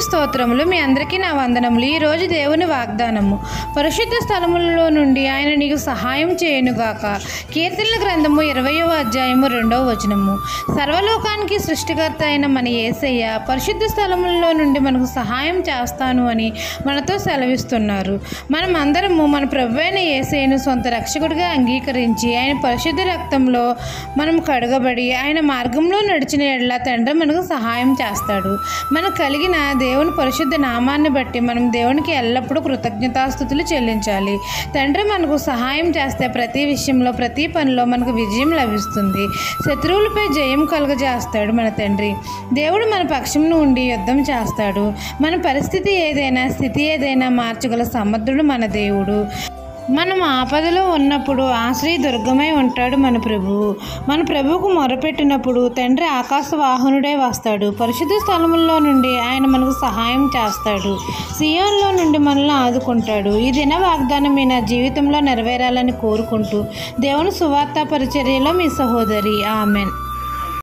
దేవుని స్తోత్రములు. మీ అందరికీ నా వందనములు. ఈరోజు దేవుని వాగ్దానము. పరిశుద్ధ స్థలములలో నుండి ఆయన నీకు సహాయం చేయనుగాక. కీర్తనల గ్రంథము 20వ అధ్యాయము 2వ వచనము. సర్వలోకానికి సృష్టికర్త అయిన మన యేసయ్య పరిశుద్ధ స్థలములలో నుండి మనకు సహాయం చేస్తాను అని మనతో సెలవిస్తున్నారు. మనం అందరము మన ప్రభువైన యేసయ్యను సొంత రక్షకుడిగా అంగీకరించి ఆయన పరిశుద్ధ రక్తంలో మనం కడగబడి ఆయన మార్గంలో నడిచిన ఎడల తండ్రి మనకు సహాయం చేస్తాడు. మనకు కలిగిన దేవుని పరిశుద్ధ నామాన్ని బట్టి మనం దేవునికి ఎల్లప్పుడూ కృతజ్ఞతాస్తుతులు చెల్లించాలి. తండ్రి మనకు సహాయం చేస్తే ప్రతి విషయంలో ప్రతి పనిలో మనకు విజయం లభిస్తుంది. శత్రువులపై జయం కలుగజేస్తాడు మన తండ్రి. దేవుడు మన పక్షం నుండి యుద్ధం చేస్తాడు. మన పరిస్థితి ఏదైనా స్థితి ఏదైనా మార్చగల సమర్థుడు మన దేవుడు. మనం ఆపదలో ఉన్నప్పుడు ఆశ్రయదుర్గమై ఉంటాడు మన ప్రభువు. మన ప్రభువుకు మొరపెట్టినప్పుడు తండ్రి ఆకాశవాహనుడే వస్తాడు. పరిశుద్ధ స్థలముల్లో నుండి ఆయన మనకు సహాయం చేస్తాడు. సియోన్లో నుండి మనల్ని ఆదుకుంటాడు. ఈ దిన వాగ్దానం మీ నా జీవితంలో నెరవేరాలని కోరుకుంటూ దేవుని సువార్త పరిచర్యలో మీ సహోదరి. ఆమెన్.